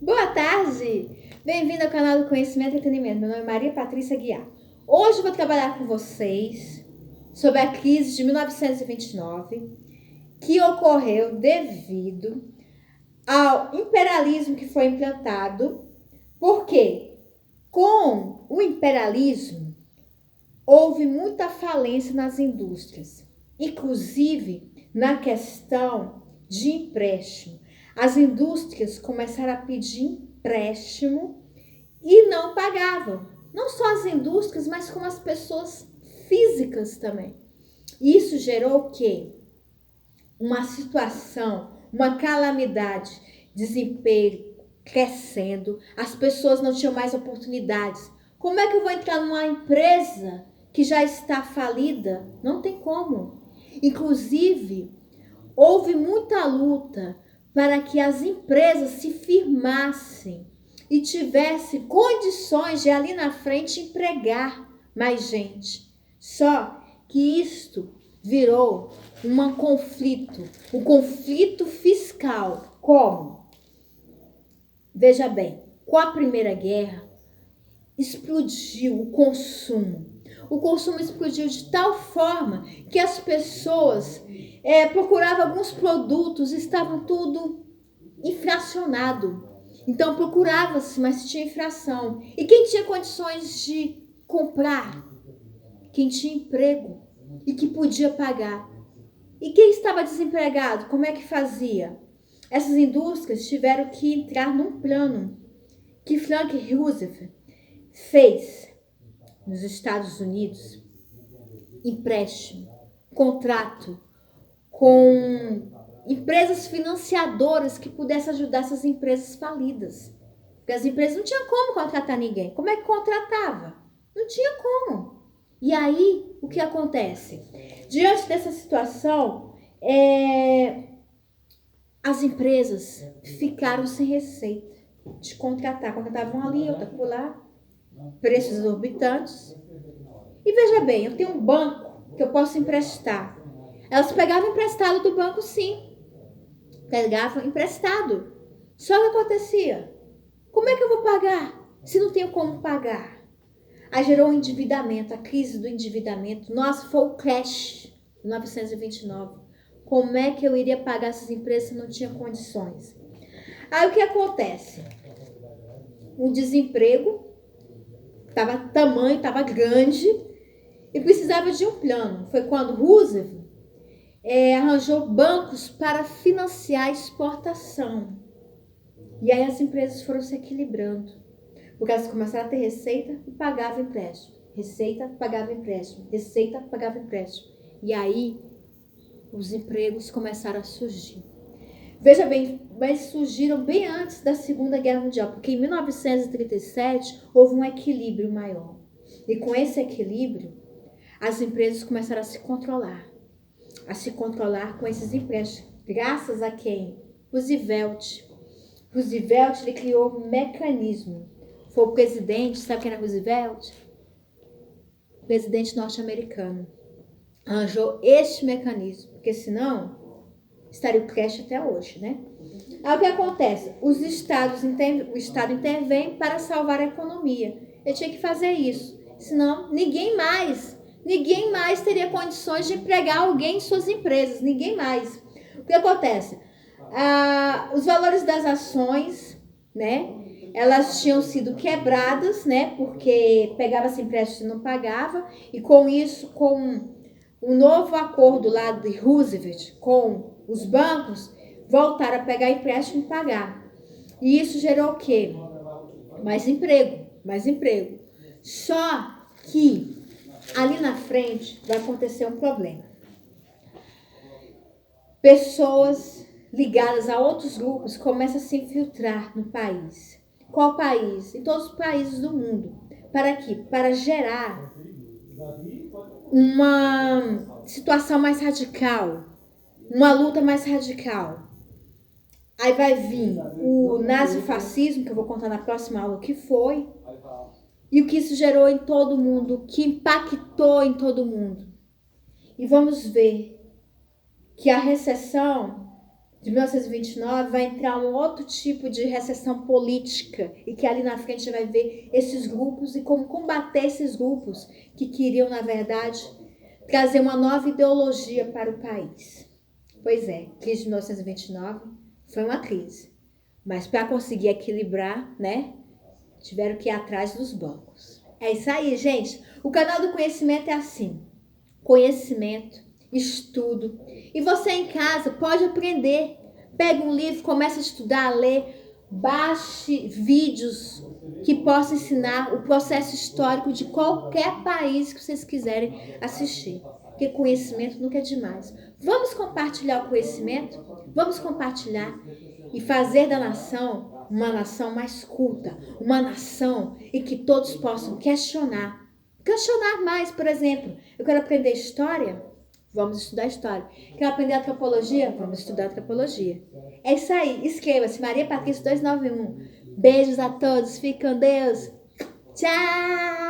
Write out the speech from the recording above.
Boa tarde! Bem-vindo ao canal do Conhecimento e Entretenimento. Meu nome é Maria Patrícia Guiar. Hoje eu vou trabalhar com vocês sobre a crise de 1929, que ocorreu devido ao imperialismo que foi implantado, porque com o imperialismo houve muita falência nas indústrias, inclusive na questão de empréstimo. As indústrias começaram a pedir empréstimo e não pagavam. Não só as indústrias, mas como as pessoas físicas também. Isso gerou o quê? Uma situação, uma calamidade, desemprego crescendo, as pessoas não tinham mais oportunidades. Como é que eu vou entrar numa empresa que já está falida? Não tem como. Inclusive, houve muita luta para que as empresas se firmassem e tivessem condições de ali na frente empregar mais gente. Só que isto virou um conflito fiscal. Como? Veja bem, com a Primeira Guerra, explodiu o consumo. O consumo explodiu de tal forma que as pessoas procuravam alguns produtos, estavam tudo inflacionado. Então procurava-se, mas tinha inflação. E quem tinha condições de comprar? Quem tinha emprego e que podia pagar. E quem estava desempregado, como é que fazia? Essas indústrias tiveram que entrar num plano que Franklin Roosevelt fez nos Estados Unidos, empréstimo, contrato com empresas financiadoras que pudessem ajudar essas empresas falidas. Porque as empresas não tinham como contratar ninguém. Como é que contratava? Não tinha como. E aí, o que acontece? Diante dessa situação, as empresas ficaram sem receita de contratar. Contratavam ali, outra por lá, preços exorbitantes. E veja bem, eu tenho um banco que eu posso emprestar. Elas pegavam emprestado do banco, sim. Pegavam emprestado. Só que acontecia. Como é que eu vou pagar se não tenho como pagar? Aí gerou um endividamento, a crise do endividamento. Nossa, foi o crash de 1929. Como é que eu iria pagar essas empresas se não tinha condições? Aí o que acontece? O desemprego estava grande e precisava de um plano. Foi quando Roosevelt arranjou bancos para financiar a exportação. E aí as empresas foram se equilibrando. Porque elas começaram a ter receita e pagavam empréstimo. Receita, pagava empréstimo. Receita, pagava empréstimo. E aí os empregos começaram a surgir. Veja bem, mas surgiram bem antes da Segunda Guerra Mundial. Porque em 1937 houve um equilíbrio maior. E com esse equilíbrio, as empresas começaram a se controlar. A se controlar com esses empréstimos. Graças a quem? Roosevelt. Roosevelt, ele criou um mecanismo. Foi o presidente, sabe quem era Roosevelt? O presidente norte-americano. Arranjou este mecanismo, porque senão estaria o crash até hoje, né? Aí o que acontece? O Estado intervém para salvar a economia. Ele tinha que fazer isso, senão ninguém mais teria condições de empregar alguém em suas empresas, ninguém mais. O que acontece? Os valores das ações, né? Elas tinham sido quebradas, né? Porque pegava-se empréstimo e não pagava. E com isso, com o novo acordo lá de Roosevelt com os bancos, voltaram a pegar empréstimo e pagar. E isso gerou o quê? Mais emprego, mais emprego. Só que ali na frente vai acontecer um problema. Pessoas ligadas a outros grupos começam a se infiltrar no país. Qual país? Em todos os países do mundo. Para quê? Para gerar uma situação mais radical, uma luta mais radical. Aí vai vir o nazifascismo, que eu vou contar na próxima aula o que foi, e o que isso gerou em todo mundo, o que impactou em todo mundo. E vamos ver que a recessão de 1929 vai entrar um outro tipo de recessão política e que ali na frente vai ver esses grupos e como combater esses grupos que queriam, na verdade, trazer uma nova ideologia para o país. Pois é, crise de 1929 foi uma crise, mas para conseguir equilibrar, né, tiveram que ir atrás dos bancos. É isso aí, gente. O canal do conhecimento é assim: conhecimento, estudo. E você em casa pode aprender. Pega um livro, começa a estudar, a ler, baixe vídeos que possam ensinar o processo histórico de qualquer país que vocês quiserem assistir. Porque conhecimento nunca é demais. Vamos compartilhar o conhecimento? Vamos compartilhar e fazer da nação uma nação mais culta, uma nação em que todos possam questionar. Questionar mais, por exemplo, eu quero aprender história? Vamos estudar história. Quero aprender antropologia? Vamos estudar antropologia. É isso aí. Inscreva-se. Maria Patrícia 291. Beijos a todos. Fique com Deus. Tchau!